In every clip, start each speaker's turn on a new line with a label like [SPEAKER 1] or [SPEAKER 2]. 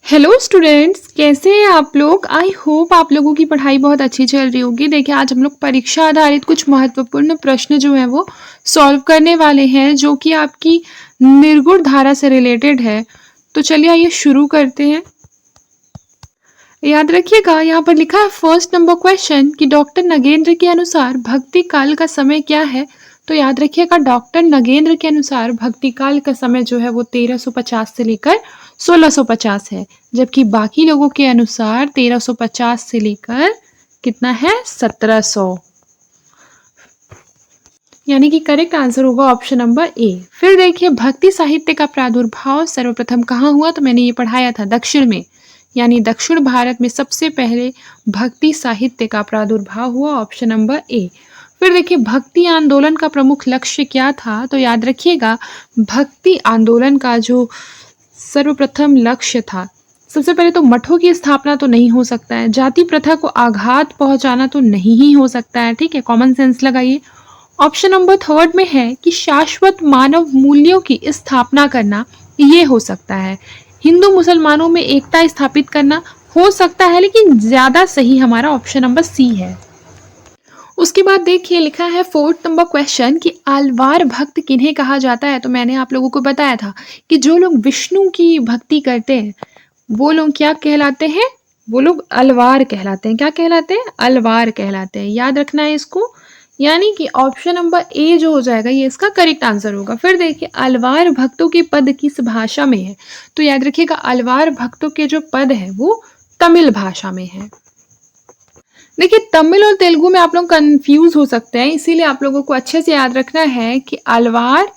[SPEAKER 1] Hello students, कैसे हैं आप लोग। आई होप आप लोगों की पढ़ाई बहुत अच्छी चल रही होगी। देखिए, आज हम लोग परीक्षा आधारित कुछ महत्वपूर्ण प्रश्न जो है वो सॉल्व करने वाले हैं, जो कि आपकी निर्गुण धारा से रिलेटेड है। तो चलिए आइए शुरू करते हैं। याद रखिएगा, यहाँ पर लिखा है फर्स्ट नंबर क्वेश्चन कि डॉक्टर नगेंद्र के अनुसार भक्ति काल का समय क्या है। तो याद रखिएगा, डॉक्टर नगेंद्र के अनुसार भक्ति काल का समय जो है वो 1350 से लेकर 1650 है, जबकि बाकी लोगों के अनुसार 1350 से लेकर कितना है 1700। यानी कि करेक्ट आंसर होगा ऑप्शन नंबर ए। फिर देखिए, भक्ति साहित्य का प्रादुर्भाव सर्वप्रथम कहाँ हुआ। तो मैंने ये पढ़ाया था दक्षिण में, यानी दक्षिण भारत में सबसे पहले भक्ति साहित्य का प्रादुर्भाव हुआ, ऑप्शन नंबर ए। फिर देखिए, भक्ति आंदोलन का प्रमुख लक्ष्य क्या था। तो याद रखिएगा, भक्ति आंदोलन का जो सर्वप्रथम लक्ष्य था, सबसे पहले तो मठों की स्थापना तो नहीं हो सकता है, जाति प्रथा को आघात पहुंचाना तो नहीं ही हो सकता है। ठीक है, कॉमन सेंस लगाइए। ऑप्शन नंबर थर्ड में है कि शाश्वत मानव मूल्यों की स्थापना करना, ये हो सकता है। हिंदू मुसलमानों में एकता स्थापित करना हो सकता है, लेकिन ज्यादा सही हमारा ऑप्शन नंबर सी है। उसके बाद देखिए, लिखा है फोर्थ नंबर क्वेश्चन कि आलवार भक्त किन्हें कहा जाता है। तो मैंने आप लोगों को बताया था कि जो लोग विष्णु की भक्ति करते हैं वो लोग क्या कहलाते हैं, वो लोग अलवार कहलाते हैं। क्या कहलाते हैं? अलवार कहलाते हैं। याद रखना है इसको, यानी कि ऑप्शन नंबर ए जो हो जाएगा ये इसका करेक्ट आंसर होगा। फिर देखिए, अलवार भक्तों के पद किस भाषा में है। तो याद रखिएगा, अलवार भक्तों के जो पद है वो तमिल भाषा में है। देखिए, तमिल और तेलुगु में आप लोग कंफ्यूज हो सकते हैं, इसीलिए आप लोगों को अच्छे से याद रखना है कि अलवार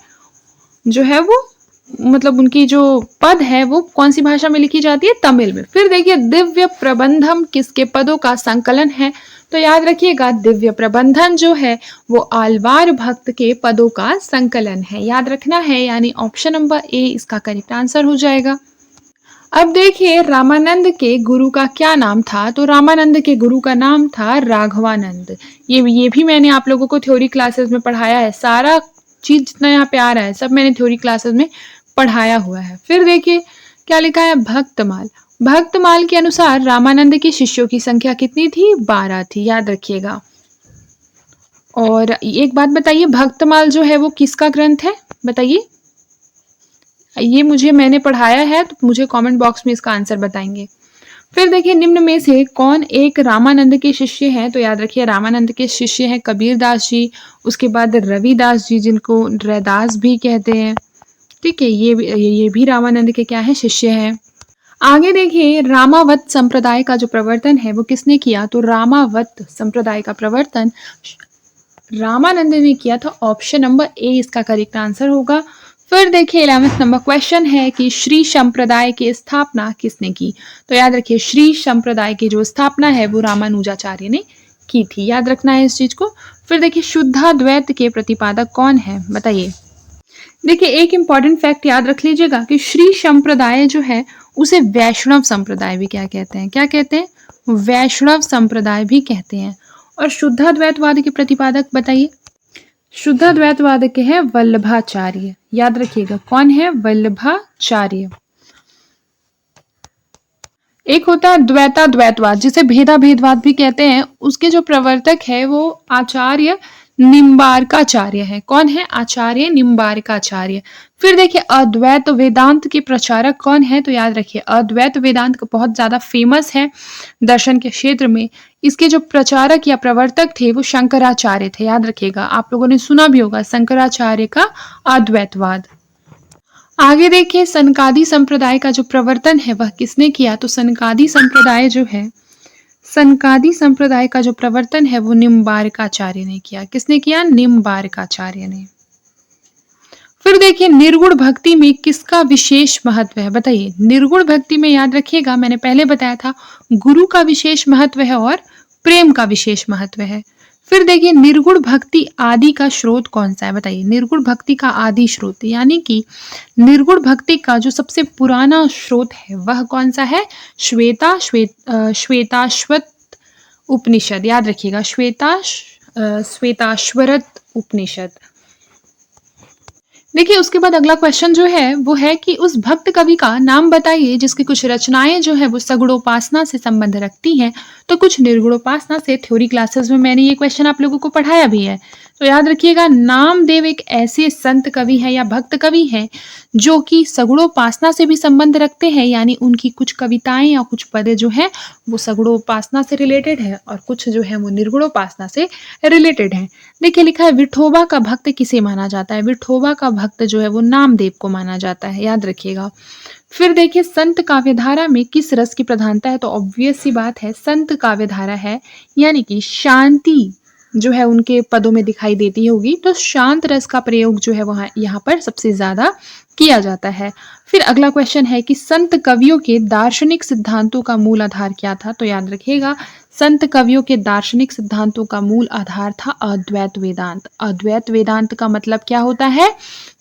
[SPEAKER 1] जो है वो मतलब उनकी जो पद है वो कौन सी भाषा में लिखी जाती है, तमिल में। फिर देखिए, दिव्य प्रबंधम किसके पदों का संकलन है। तो याद रखिएगा, दिव्य प्रबंधन जो है वो आलवार भक्त के पदों का संकलन है। याद रखना है, यानी ऑप्शन नंबर ए इसका करेक्ट आंसर हो जाएगा। अब देखिए, रामानंद के गुरु का क्या नाम था। तो रामानंद के गुरु का नाम था राघवानंद। ये भी मैंने आप लोगों को थ्योरी क्लासेस में पढ़ाया है। सारा चीज जितना यहाँ पे आ रहा है सब मैंने थ्योरी क्लासेस में पढ़ाया हुआ है। फिर देखिए क्या लिखा है, भक्तमाल। भक्तमाल के अनुसार रामानंद के शिष्यों की संख्या कितनी थी? 12 थी। याद रखिएगा। और एक बात बताइए, भक्तमाल जो है वो किसका ग्रंथ है, बताइए। ये मैंने पढ़ाया है, तो मुझे कमेंट बॉक्स में इसका आंसर बताएंगे। फिर देखिए, निम्न में से कौन एक रामानंद के शिष्य हैं। तो याद रखिए, रामानंद के शिष्य हैं कबीर दास जी, उसके बाद रविदास जी जिनको रैदास भी कहते हैं। ठीक है, ये भी रामानंद के क्या है, शिष्य हैं। आगे देखिए, रामावत संप्रदाय का जो प्रवर्तन है वो किसने किया। तो रामावत संप्रदाय का प्रवर्तन रामानंद ने किया था। ऑप्शन नंबर ए इसका करेक्ट आंसर होगा। फिर देखिए, 11वां नंबर क्वेश्चन है कि श्री संप्रदाय की स्थापना किसने की। तो याद रखिए, श्री संप्रदाय की जो स्थापना है वो रामानुजाचार्य ने की थी। याद रखना है इस चीज को। फिर देखिए, शुद्धाद्वैत के प्रतिपादक कौन है, बताइए। देखिए, एक इंपॉर्टेंट फैक्ट याद रख लीजिएगा कि श्री संप्रदाय जो है उसे वैष्णव संप्रदाय भी क्या कहते हैं, क्या कहते हैं, वैष्णव संप्रदाय भी कहते हैं। और शुद्धाद्वैतवाद के प्रतिपादक बताइए। शुद्धाद्वैतवाद के हैं वल्लभाचार्य। याद रखिएगा, कौन है, वल्लभाचार्य। एक होता है द्वैताद्वैतवाद, जिसे भेदाभेदवाद भी कहते हैं, उसके जो प्रवर्तक है वो आचार्य निम्बार्काचार्य है। कौन है? आचार्य निम्बार्काचार्य। फिर देखिए, अद्वैत वेदांत के प्रचारक कौन है। तो याद रखिए, अद्वैत वेदांत बहुत ज्यादा फेमस है दर्शन के क्षेत्र में। इसके जो प्रचारक या प्रवर्तक थे वो शंकराचार्य थे। याद रखिएगा, आप लोगों ने सुना भी होगा शंकराचार्य का अद्वैतवाद। आगे देखिए, सनकादि संप्रदाय का जो प्रवर्तन है वह किसने किया। तो सनकादि संप्रदाय जो है, सनकादि संप्रदाय का जो प्रवर्तन है वो निम्बार्काचार्य ने किया। किसने किया? निम्बार्काचार्य ने। फिर देखिए, निर्गुण भक्ति में किसका विशेष महत्व है, बताइए। निर्गुण भक्ति में याद रखिएगा, मैंने पहले बताया था, गुरु का विशेष महत्व है और प्रेम का विशेष महत्व है। फिर देखिए, निर्गुण भक्ति आदि का स्रोत कौन सा है, बताइए। निर्गुण भक्ति का आदि स्रोत, यानी कि निर्गुण भक्ति का जो सबसे पुराना स्रोत है वह कौन सा है? श्वेताश्वत उपनिषद। याद रखिएगा, श्वेताश्वरत उपनिषद। देखिए उसके बाद अगला क्वेश्चन जो है वो है कि उस भक्त कवि का नाम बताइए जिसकी कुछ रचनाएं जो है वो सगुणोपासना से संबंध रखती हैं, तो कुछ निर्गुणोपासना से। थ्योरी क्लासेस में मैंने ये क्वेश्चन आप लोगों को पढ़ाया भी है। तो याद रखिएगा, नामदेव एक ऐसे संत कवि हैं या भक्त कवि हैं जो कि सगुणोपासना से भी संबंध रखते हैं, यानी उनकी कुछ कविताएं या कुछ पदें जो हैं वो सगुणोपासना से रिलेटेड है और कुछ जो है वो निर्गुणोपासना से रिलेटेड है। देखिए लिखा है, विठोबा का भक्त किसे माना जाता है? विठोबा का भक्त जो है वो नामदेव को माना जाता है, याद रखिएगा। फिर देखिए, संत काव्यधारा में किस रस की प्रधानता है? तो ऑब्वियस सी बात है, संत काव्यधारा है, यानी कि शांति जो है उनके पदों में दिखाई देती होगी, तो शांत रस का प्रयोग जो है वहाँ यहाँ पर सबसे ज्यादा किया जाता है। फिर अगला क्वेश्चन है कि संत कवियों के दार्शनिक सिद्धांतों का मूल आधार क्या था? तो याद रखिएगा, संत कवियों के दार्शनिक सिद्धांतों का मूल आधार था अद्वैत वेदांत। अद्वैत वेदांत का मतलब क्या होता है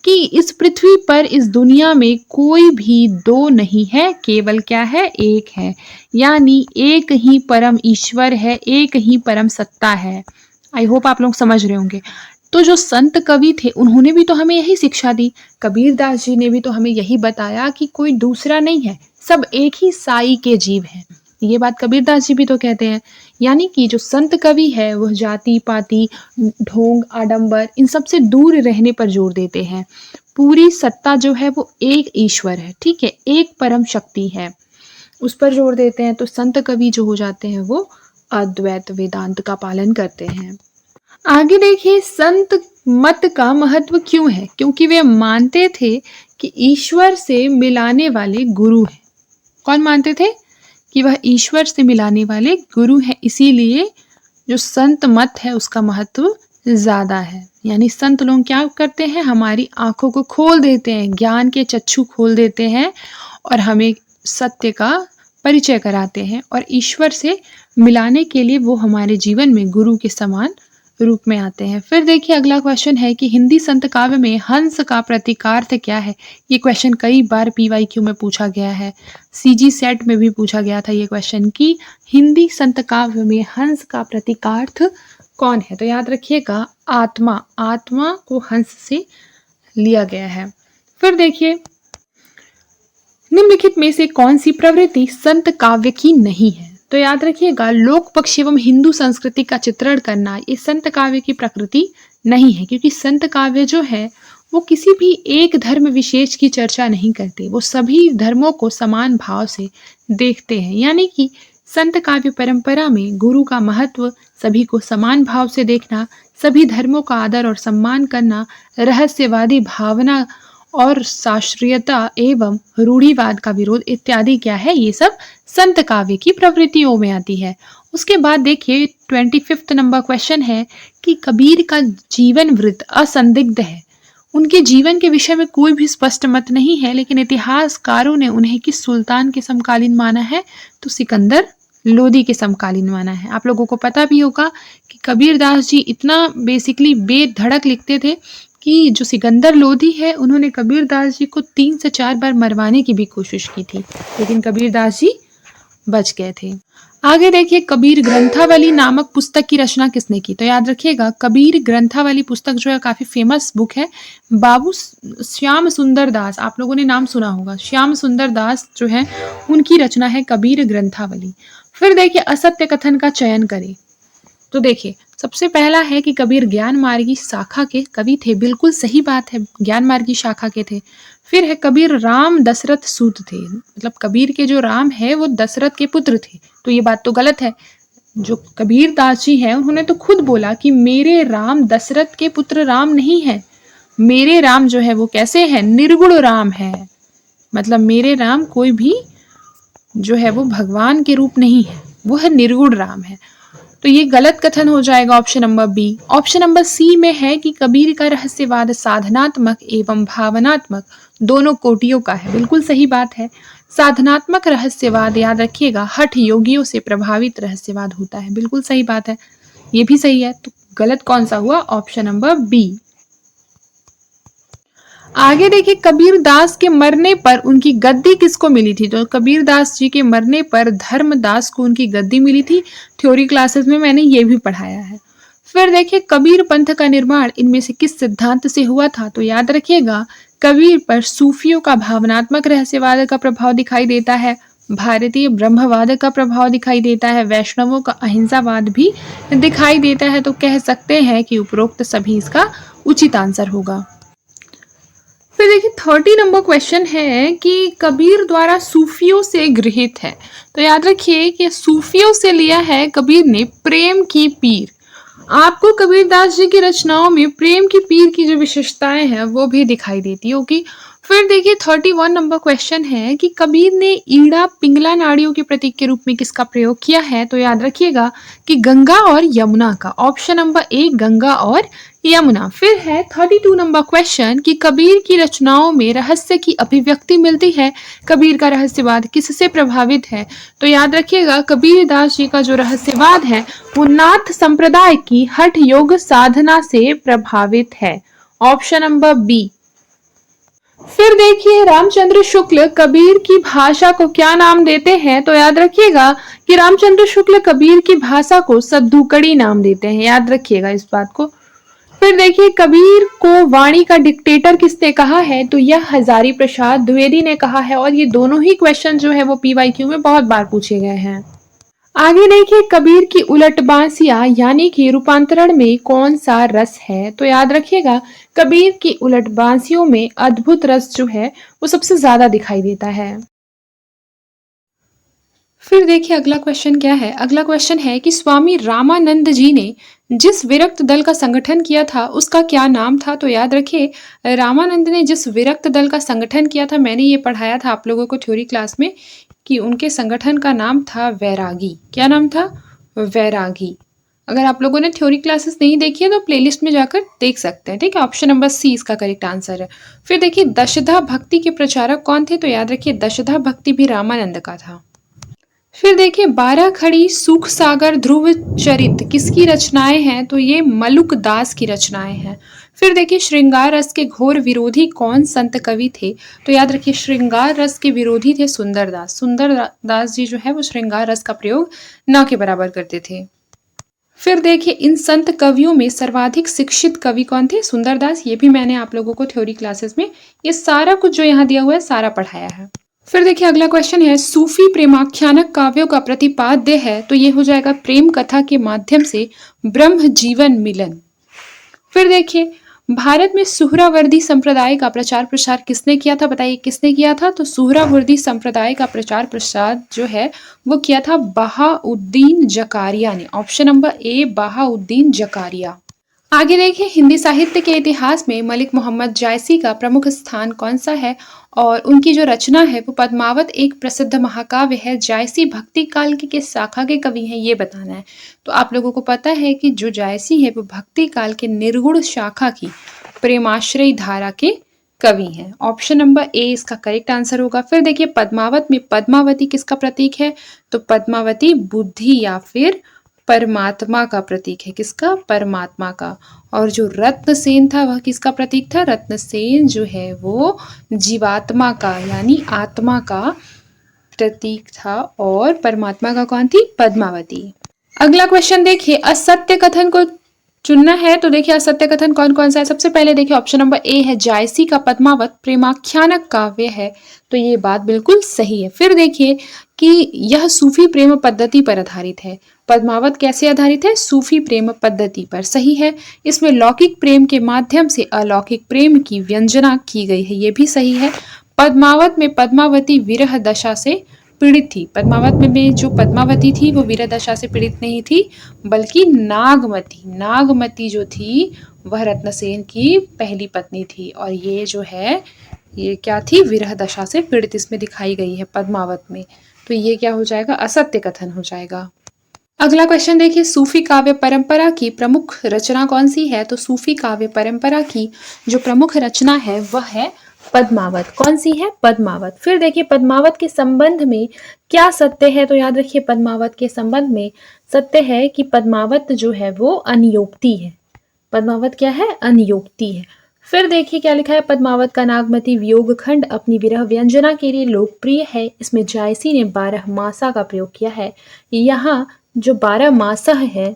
[SPEAKER 1] कि इस पृथ्वी पर, इस दुनिया में कोई भी दो नहीं है, केवल क्या है? एक है, यानी एक ही परम ईश्वर है, एक ही परम सत्ता है। आई होप आप लोग समझ रहे होंगे। तो जो संत कवि थे उन्होंने भी तो हमें यही शिक्षा दी। कबीर दास जी ने भी तो हमें यही बताया कि कोई दूसरा नहीं है, सब एक ही साई के जीव हैं। ये बात कबीर दास जी भी तो कहते हैं। यानी कि जो संत कवि है वह जाति पाति, ढोंग, आडंबर इन सब से दूर रहने पर जोर देते हैं। पूरी सत्ता जो है वो एक ईश्वर है, ठीक है, एक परम शक्ति है, उस पर जोर देते हैं। तो संत कवि जो हो जाते हैं वो अद्वैत वेदांत का पालन करते हैं। आगे देखिए, संत मत का महत्व क्यों है? क्योंकि वे मानते थे कि ईश्वर से मिलाने वाले गुरु हैं। कौन मानते थे? कि वह ईश्वर से मिलाने वाले गुरु हैं, इसीलिए जो संत मत है उसका महत्व ज्यादा है। यानी संत लोग क्या करते हैं? हमारी आंखों को खोल देते हैं, ज्ञान के चक्षु खोल देते हैं और हमें सत्य का परिचय कराते हैं, और ईश्वर से मिलाने के लिए वो हमारे जीवन में गुरु के समान रूप में आते हैं। फिर देखिए अगला क्वेश्चन है कि हिंदी संत काव्य में हंस का प्रतीकार्थ क्या है? ये क्वेश्चन कई बार PYQ में पूछा गया है, CG सेट में भी पूछा गया था ये क्वेश्चन कि हिंदी संत काव्य में हंस का प्रतीकार्थ कौन है? तो याद रखिएगा, आत्मा। आत्मा को हंस से लिया गया है। फिर देखिए, निम्नलिखित में से कौन सी प्रवृत्ति संत काव्य की नहीं है? तो याद रखिएगा, लोक पक्ष एवं हिंदू संस्कृति का चित्रण करना ये संत काव्य की प्रकृति नहीं है, क्योंकि संत काव्य जो है वो किसी भी एक धर्म विशेष की चर्चा नहीं करते, वो सभी धर्मों को समान भाव से देखते हैं। यानी कि संत काव्य परंपरा में गुरु का महत्व, सभी को समान भाव से देखना, सभी धर्मों का आदर और सम्मान करना, रहस्यवादी भावना और शास्त्रीयता एवं रूढ़िवाद का विरोध इत्यादि क्या है? ये सब संत काव्य की प्रवृत्तियों में आती है। उसके बाद देखिए 25वां नंबर क्वेश्चन है कि कबीर का जीवन वृत्त असंदिग्ध है। उनके जीवन के विषय में कोई भी स्पष्ट मत नहीं है, लेकिन इतिहासकारों ने उन्हें किस सुल्तान के समकालीन माना है? तो सिकंदर लोदी के समकालीन माना है। आप लोगों को पता भी होगा कि कबीर दास जी इतना बेसिकली बेधड़क लिखते थे कि जो सिकंदर लोदी है उन्होंने कबीर दास जी को 3 से 4 बार मरवाने की भी कोशिश की थी, लेकिन कबीर दास जी बच गए थे। आगे देखिए, कबीर ग्रंथावली नामक पुस्तक की रचना किसने की? तो याद रखिएगा, कबीर ग्रंथावली पुस्तक जो है काफी फेमस बुक है। बाबू श्याम सुंदर दास, आप लोगों ने नाम सुना होगा, श्याम सुंदर दास जो है उनकी रचना है कबीर ग्रंथावली। फिर देखिए, असत्य कथन का चयन करें। तो देखिए, सबसे पहला है कि कबीर ज्ञान मार्गी शाखा के कवि थे, बिल्कुल सही बात है, ज्ञान मार्गी शाखा के थे। फिर है कबीर राम दशरथ सूत थे, मतलब कबीर के जो राम है वो दशरथ के पुत्र थे, तो ये बात तो गलत है। जो कबीर दास जी हैं उन्होंने तो खुद बोला कि मेरे राम दशरथ के पुत्र राम नहीं है, मेरे राम जो है वो कैसे है? निर्गुण राम है, मतलब मेरे राम कोई भी जो है वो भगवान के रूप नहीं है, वो है निर्गुण राम है। तो ये गलत कथन हो जाएगा option number B. Option number C में है कि कबीर का रहस्यवाद साधनात्मक एवं भावनात्मक दोनों कोटियों का है, बिल्कुल सही बात है। साधनात्मक रहस्यवाद याद रखिएगा हठ योगियों से प्रभावित रहस्यवाद होता है, बिल्कुल सही बात है, ये भी सही है। तो गलत कौन सा हुआ? Option number B. आगे देखिए, कबीर दास के मरने पर उनकी गद्दी किसको मिली थी? तो कबीर दास जी के मरने पर धर्मदास को उनकी गद्दी मिली थी। थ्योरी क्लासेस में मैंने ये भी पढ़ाया है। फिर देखिए कबीर पंथ का निर्माण इनमें से किस सिद्धांत से हुआ था? तो याद रखिएगा कबीर पर सूफियों का भावनात्मक रहस्यवाद का प्रभाव दिखाई देता है, भारतीय ब्रह्मवाद का प्रभाव दिखाई देता है, वैष्णवों का अहिंसावाद भी दिखाई देता है। तो कह सकते हैं कि उपरोक्त सभी इसका उचित आंसर होगा। फिर देखिए 30 नंबर क्वेश्चन है कि कबीर द्वारा सूफियों से गृहीत है। तो याद रखिए कि सूफियों से लिया है कबीर ने प्रेम की पीर। आपको कबीरदास जी की रचनाओं में प्रेम की पीर की जो विशेषताएं हैं वो भी दिखाई देती होगी। फिर देखिए 31 नंबर क्वेश्चन है कि कबीर ने ईड़ा पिंगला नाड़ियों के प्रतीक के रूप में किसका प्रयोग किया है? तो याद रखिएगा कि गंगा और यमुना का। ऑप्शन नंबर ए गंगा और यमुना। फिर है 32 नंबर क्वेश्चन कि कबीर की रचनाओं में रहस्य की अभिव्यक्ति मिलती है, कबीर का रहस्यवाद किससे प्रभावित है? तो याद रखिएगा कबीरदास जी का जो रहस्यवाद है वो नाथ संप्रदाय की हठ योग साधना से प्रभावित है। Option number B. फिर देखिए रामचंद्र शुक्ल कबीर की भाषा को क्या नाम देते हैं? तो याद रखिएगा कि रामचंद्र शुक्ल कबीर की भाषा को सद्दुकड़ी नाम देते हैं, याद रखिएगा इस बात को। फिर देखिए कबीर को वाणी का डिक्टेटर किसने कहा है? तो यह हजारी प्रसाद द्विवेदी ने कहा है, और ये दोनों ही क्वेश्चन जो है वो पीवाईक्यू में बहुत बार पूछे गए हैं। आगे देखिए कबीर की उलट बांसिया यानी कि रूपांतरण में कौन सा रस है? तो याद रखिएगा कबीर की उलट बांसियों में अद्भुत रस जो है वो सबसे ज्यादा दिखाई देता है। फिर देखिए अगला क्वेश्चन क्या है? अगला क्वेश्चन है कि स्वामी रामानंद जी ने जिस विरक्त दल का संगठन किया था उसका क्या नाम था? तो याद रखिए रामानंद ने जिस विरक्त दल का संगठन किया था, मैंने ये पढ़ाया था आप लोगों को थ्योरी क्लास में कि उनके संगठन का नाम था वैरागी। क्या नाम था? वैरागी। अगर आप लोगों ने थ्योरी क्लासेस नहीं देखी है तो प्लेलिस्ट में जाकर देख सकते हैं, ठीक है। ऑप्शन नंबर सी इसका करेक्ट आंसर है। फिर देखिए दशधा भक्ति के प्रचारक कौन थे? तो याद रखिए दशधा भक्ति भी रामानंद का था। फिर देखिए 12 खड़ी सुख सागर ध्रुव चरित किसकी रचनाएं हैं? तो ये मलुक दास की रचनाएं हैं। फिर देखिए श्रृंगार रस के घोर विरोधी कौन संत कवि थे? तो याद रखिए श्रृंगार रस के विरोधी थे सुंदरदास। सुंदरदास जी जो है वो श्रृंगार रस का प्रयोग न के बराबर करते थे। फिर देखिए इन संत कवियों में सर्वाधिक शिक्षित कवि कौन थे? सुंदरदास। ये भी मैंने आप लोगों को थ्योरी क्लासेस में ये सारा कुछ जो यहाँ दिया हुआ है सारा पढ़ाया है। फिर देखिए अगला क्वेश्चन है सूफी प्रेमाख्यानक काव्यों का प्रतिपाद्य है? तो ये हो जाएगा प्रेम कथा के माध्यम से ब्रह्म जीवन मिलन। फिर देखिए भारत में सुहरावर्दी संप्रदाय का प्रचार प्रसार किसने किया था? बताइए किसने किया था? तो सुहरावर्दी संप्रदाय का प्रचार प्रसार जो है वो किया था बहाउद्दीन जकारिया ने। Option number A Bahauddin Zakaria. आगे देखिए हिंदी साहित्य के इतिहास में मलिक मोहम्मद जायसी का प्रमुख स्थान कौन सा है? और उनकी जो रचना है वो पद्मावत एक प्रसिद्ध महाकाव्य है। जायसी भक्ति काल के किस शाखा के कवि हैं ये बताना है। तो आप लोगों को पता है कि जो जायसी है वो भक्ति काल के निर्गुण शाखा की प्रेमाश्रय धारा के कवि हैं। ऑप्शन नंबर ए इसका करेक्ट आंसर होगा। फिर देखिए पद्मावत में पद्मावती किसका प्रतीक है? तो पद्मावती बुद्धि या फिर परमात्मा का प्रतीक है। किसका? परमात्मा का। और जो रत्नसेन था वह किसका प्रतीक था? रत्नसेन जो है वो जीवात्मा का यानी आत्मा का प्रतीक था। और परमात्मा का कौन थी? पद्मावती। अगला क्वेश्चन देखिए असत्य कथन को चुनना है। तो देखिए असत्य कथन कौन कौन सा है? सबसे पहले देखिए ऑप्शन नंबर ए है जायसी का पद्मावत प्रेमाख्यानक काव्य है। तो ये बात बिल्कुल सही है। फिर देखिए कि यह सूफी प्रेम पद्धति पर आधारित है। पद्मावत कैसे आधारित है? सूफी प्रेम पद्धति पर। सही है। इसमें लौकिक प्रेम के माध्यम से अलौकिक प्रेम की व्यंजना की गई है। ये भी सही है। पद्मावत में पद्मावती विरह दशा से पीड़ित थी। पद्मावत में जो पद्मावती थी वो विरह दशा से पीड़ित नहीं थी बल्कि नागमती जो थी वह रत्नसेन की पहली पत्नी थी। और ये जो है ये क्या थी? विरह दशा से पीड़ित इसमें दिखाई गई है पद्मावत में। तो ये क्या हो जाएगा? असत्य कथन हो जाएगा। अगला क्वेश्चन देखिए सूफी काव्य परंपरा की प्रमुख रचना कौन सी है? तो सूफी काव्य परंपरा की जो प्रमुख रचना है वह है पद्मावत। कौन सी है? पद्मावत। फिर देखिए पद्मावत के संबंध में क्या सत्य है? तो याद रखिए पद्मावत के संबंध में सत्य है कि पद्मावत जो है वो अनियोक्ति है। पद्मावत क्या है? अनियोक्ति है। फिर देखिए क्या लिखा है? पद्मावत का नागमती वियोग खंड अपनी विरह व्यंजना के लिए लोकप्रिय है। इसमें जायसी ने 12 मासा का प्रयोग किया है। यहाँ जो 12 मासा है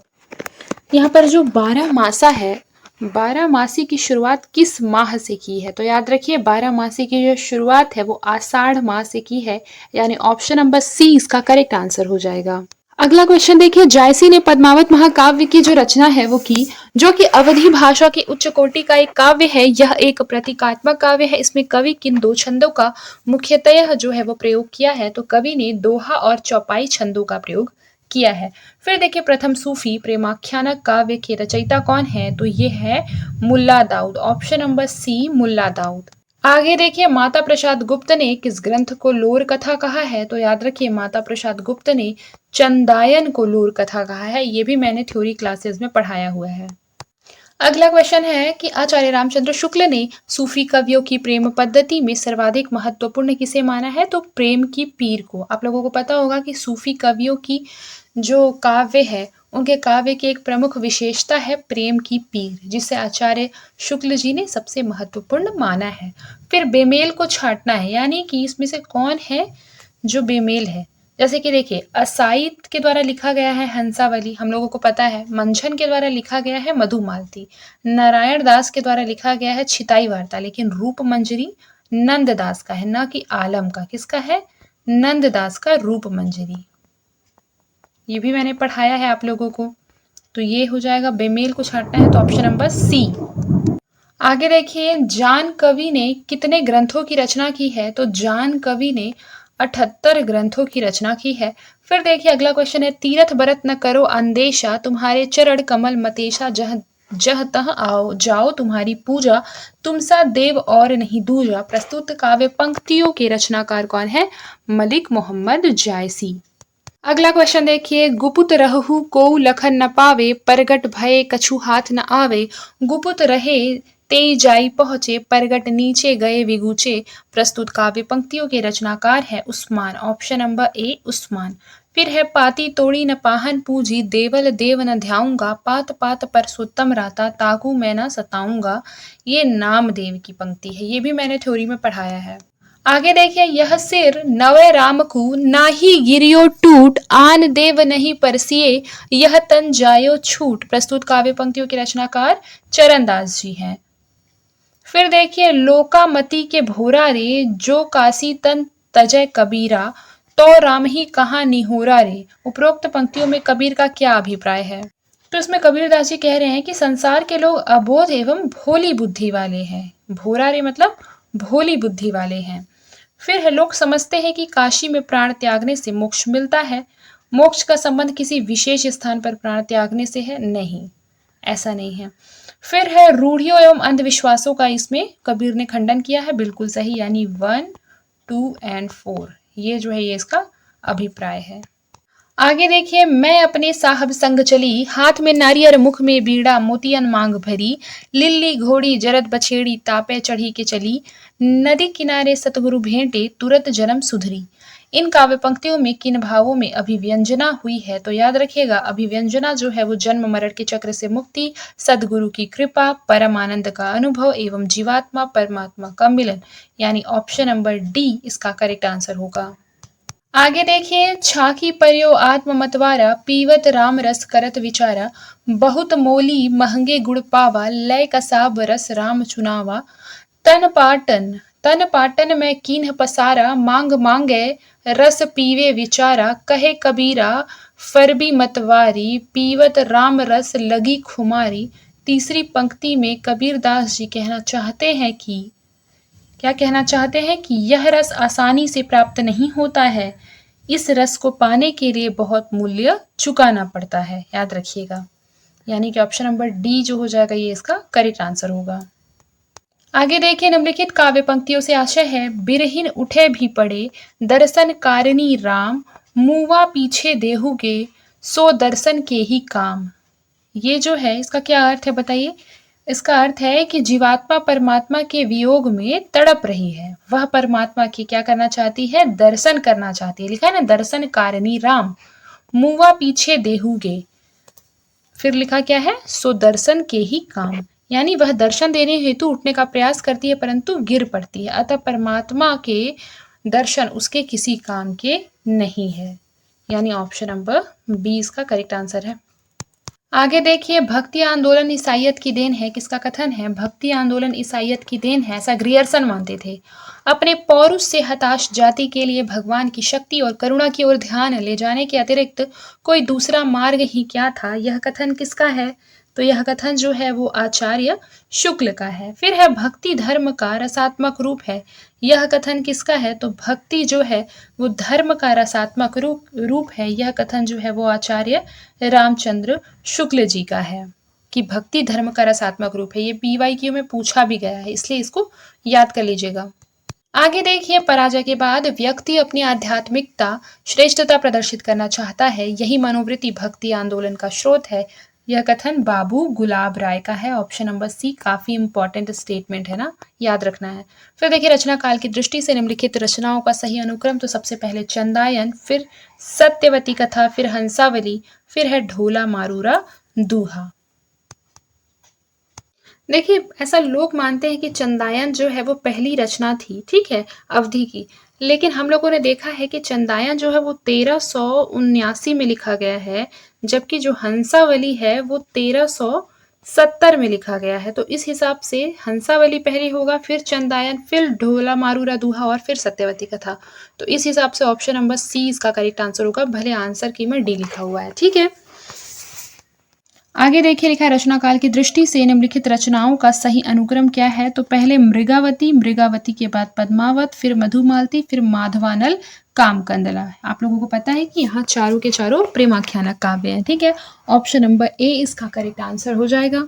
[SPEAKER 1] यहाँ पर जो 12 मासा है, 12 मासी की शुरुआत किस माह से की है? तो याद रखिए 12 मासी की जो शुरुआत है वो आषाढ़ माह से की है, यानी ऑप्शन नंबर सी इसका करेक्ट आंसर हो जाएगा। अगला क्वेश्चन देखिए, जायसी ने पद्मावत महाकाव्य की जो रचना है वो की, जो कि अवधी भाषा की उच्च कोटि का एक काव्य है। यह एक प्रतीकात्मक काव्य है। इसमें कवि किन दो छंदों का मुख्यतः जो है वो प्रयोग किया है? तो कवि ने दोहा और चौपाई छंदों का प्रयोग किया है। फिर देखिए, प्रथम सूफी प्रेमाख्यानक काव्य के रचयिता कौन है? तो ये है मुल्ला दाऊद, ऑप्शन नंबर सी मुल्ला दाऊद। आगे देखिए, माता प्रसाद गुप्त ने किस ग्रंथ को लोर कथा कहा है? तो याद रखिए माता प्रसाद गुप्त ने चंदायन को लोर कथा कहा है। ये भी मैंने थ्योरी क्लासेस में पढ़ाया हुआ है। अगला क्वेश्चन है कि आचार्य रामचंद्र शुक्ल ने सूफी कवियों की प्रेम पद्धति में सर्वाधिक महत्वपूर्ण किसे माना है? तो प्रेम की पीर को। आप लोगों को पता होगा कि सूफी कवियों की जो काव्य है, उनके काव्य की एक प्रमुख विशेषता है प्रेम की पीर, जिसे आचार्य शुक्ल जी ने सबसे महत्वपूर्ण माना है। फिर बेमेल को छांटना है, यानी कि इसमें से कौन है जो बेमेल है? जैसे कि देखिए, असाइद के द्वारा लिखा गया है हंसावली, हम लोगों को पता है। मंझन के द्वारा लिखा गया है मधुमालती। नारायण दास के द्वारा लिखा गया है छिताई वार्ता। लेकिन रूप मंजरी नंद दास का है, ना कि आलम का। किसका है? नंद दास का रूप मंजरी। ये भी मैंने पढ़ाया है आप लोगों को। तो ये हो जाएगा, बेमेल को छांटना है तो ऑप्शन नंबर सी। आगे देखिए, जान कवि ने कितने ग्रंथों की रचना की है? तो जान कवि ने 78 ग्रंथों की रचना की है। फिर देखिए, अगला क्वेश्चन है, तीरथ बरत न करो अंदेशा, तुम्हारे चरण कमल मतेशा, जह जह तह आओ जाओ तुम्हारी पूजा, तुमसा देव और नहीं दूजा। प्रस्तुत काव्य पंक्तियों के रचनाकार कौन है? मलिक मोहम्मद जायसी। अगला क्वेश्चन देखिए, गुपुत रहु को लखन न पावे, परगट भय कछु हाथ न आवे, गुपुत रहे ते जाई पहुंचे, परगट नीचे गए विगूचे। प्रस्तुत काव्य पंक्तियों के रचनाकार है उस्मान, ऑप्शन नंबर ए उस्मान। फिर है, पाती तोड़ी न पाहन पूजी, देवल देव न ध्याऊंगा, पात पात परसोत्तम राता, ताकू मैं न सताऊंगा। ये नामदेव की पंक्ति है। ये भी मैंने थ्योरी में पढ़ाया है। आगे देखिए, यह सिर नवे राम को नाही गिरियो टूट, आन देव नहीं परसिए, यह तन जायो छूट। प्रस्तुत काव्य पंक्तियों के रचनाकार चरणदास जी हैं। फिर देखिए, लोकामती के भोरा रे, जो काशी तन तजय कबीरा, तो राम ही कहाँ निहोरा रे। उपरोक्त पंक्तियों में कबीर का क्या अभिप्राय है? तो इसमें कबीरदास जी कह रहे हैं कि संसार के लोग अबोध एवं भोली बुद्धि वाले हैं। भोरा रे मतलब भोली बुद्धि वाले हैं। फिर है, लोग समझते हैं कि काशी में प्राण त्यागने से मोक्ष मिलता है। मोक्ष का संबंध किसी विशेष स्थान पर प्राण त्यागने से है? नहीं, ऐसा नहीं है। फिर है, रूढ़ियों एवं अंधविश्वासों का इसमें कबीर ने खंडन किया है। बिल्कुल सही, यानी 1, 2 एंड 4 ये जो है ये इसका अभिप्राय है। आगे देखिए, मैं अपने साहब संग चली, हाथ में नारियर मुख में बीड़ा, मोतियन मांग भरी, लिल्ली घोड़ी जरद बछेड़ी, तापे चढ़ी के चली, नदी किनारे सतगुरु भेंटे, तुरत जन्म सुधरी। इन काव्य पंक्तियों में किन भावों में अभिव्यंजना हुई है? तो याद रखिएगा, अभिव्यंजना जो है वो जन्म मरण के चक्र से मुक्ति, सदगुरु की कृपा, परम आनंद का अनुभव एवं जीवात्मा परमात्मा का मिलन, यानी ऑप्शन नंबर डी इसका करेक्ट आंसर होगा। आगे देखिए, छाकी पर्यो आत्म मतवारा, पीवत राम रस करत विचारा, बहुत मोली महंगे गुड़ पावा, लय कसाब रस राम चुनावा, तन पाटन में कीन्ह पसारा, मांग मांगे रस पीवे विचारा, कहे कबीरा फरबी मतवारी, पीवत राम रस लगी खुमारी। तीसरी पंक्ति में कबीरदास जी कहना चाहते हैं कि क्या कहना चाहते हैं? कि यह रस आसानी से प्राप्त नहीं होता है, इस रस को पाने के लिए बहुत मूल्य चुकाना पड़ता है। याद रखिएगा, यानी कि ऑप्शन नंबर डी जो हो जाएगा ये इसका करेक्ट आंसर होगा। आगे देखिए, निम्नलिखित काव्य पंक्तियों से आशय है, बिरहिन उठे भी पड़े, दर्शन कारिणी राम, मुआ पीछे देहुगे, सो दर्शन के ही काम। ये जो है इसका क्या अर्थ है बताइए? इसका अर्थ है कि जीवात्मा परमात्मा के वियोग में तड़प रही है। वह परमात्मा की क्या करना चाहती है? दर्शन करना चाहती है। लिखा है ना, दर्शन कारिणी राम, मुआ पीछे देहुगे। फिर लिखा क्या है? सो दर्शन के ही काम, यानी वह दर्शन देने हेतु उठने का प्रयास करती है परंतु गिर पड़ती है। अतः परमात्मा के दर्शन उसके किसी काम के नहीं है, यानी ऑप्शन नंबर बी इसका करेक्ट आंसर है। आगे देखिए, भक्ति आंदोलन ईसाइयत की देन है। किसका कथन है? भक्ति आंदोलन ईसाइयत की देन है, ऐसा ग्रियर्सन मानते थे। अपने पौरुष से हताश जाति के लिए भगवान की शक्ति और करुणा की ओर ध्यान ले जाने के अतिरिक्त कोई दूसरा मार्ग ही क्या था? यह कथन किसका है? तो यह कथन जो है वो आचार्य शुक्ल का है। फिर है भक्ति धर्म का रसात्मक रूप है। यह कथन किसका है? तो भक्ति जो है वो धर्म का रसात्मक रूप है। यह कथन जो है वो आचार्य रामचंद्र शुक्ल जी का है कि भक्ति धर्म का रसात्मक रूप है। ये PYQ में पूछा भी गया है, इसलिए इसको याद कर लीजिएगा। आगे देखिए, पराजय के बाद व्यक्ति अपनी आध्यात्मिकता श्रेष्ठता प्रदर्शित करना चाहता है, यही मनोवृत्ति भक्ति आंदोलन का स्रोत है। यह कथन बाबू गुलाब राय का है। ऑप्शन नंबर सी काफी इंपॉर्टेंट स्टेटमेंट है ना, याद रखना है। फिर देखिए, रचना काल की दृष्टि से निम्नलिखित रचनाओं का सही अनुक्रम। तो सबसे पहले चंदायन, फिर सत्यवती कथा, फिर हंसावली, फिर है ढोला मारूरा दूहा। देखिए, ऐसा लोग मानते हैं कि चंदायन जो है वो पहली रचना थी, ठीक है, अवधि की। लेकिन हम लोगों ने देखा है कि चंदायन जो है वो 1379 में लिखा गया है, जबकि जो हंसावली है वो 1370 में लिखा गया है। तो इस हिसाब से हंसावली पहले होगा, फिर चंदायन, फिर ढोला मारूरा दूहा और फिर सत्यवती कथा। तो इस हिसाब से ऑप्शन नंबर सी इसका करेक्ट आंसर होगा, भले आंसर की में डी लिखा हुआ है, ठीक है। आगे देखिए, लिखा है रचना काल की दृष्टि से निम्नलिखित रचनाओं का सही अनुक्रम क्या है? तो पहले मृगावती, मृगावती के बाद पद्मावत, फिर मधुमालती, फिर माधवानल, कामकंदला। आप लोगों को पता है कि यहाँ चारों के चारों प्रेमाख्यानक काव्य हैं, ठीक है। ऑप्शन नंबर ए इसका करेक्ट आंसर हो जाएगा।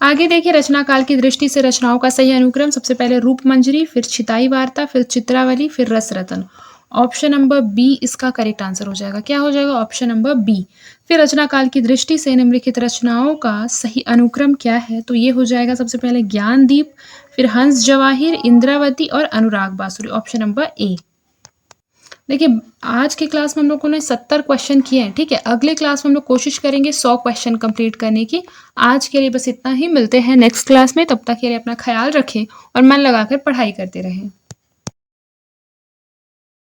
[SPEAKER 1] आगे देखिए, रचना काल की दृष्टि से रचनाओं का सही अनुक्रम। सबसे पहले रूपमंजरी, फिर चिताई वार्ता, फिर चित्रावली, फिर रसरतन। ऑप्शन नंबर बी इसका करेक्ट आंसर हो जाएगा। क्या हो जाएगा? Option number B. फिर रचना काल की दृष्टि से निम्नलिखित रचनाओं का सही अनुक्रम क्या है? तो ये हो जाएगा सबसे पहले ज्ञानदीप, फिर हंस जवाहिर, इंद्रावती और अनुराग बांसुरी। ऑप्शन नंबर ए। देखिए, आज की क्लास में हम लोगों ने 70 क्वेश्चन किए हैं, ठीक है। अगले क्लास में हम लोग कोशिश करेंगे 100 क्वेश्चन कंप्लीट करने की। आज के लिए बस इतना ही, मिलते हैं नेक्स्ट क्लास में। तब तक के लिए अपना ख्याल रखें और मन लगाकर पढ़ाई करते रहें।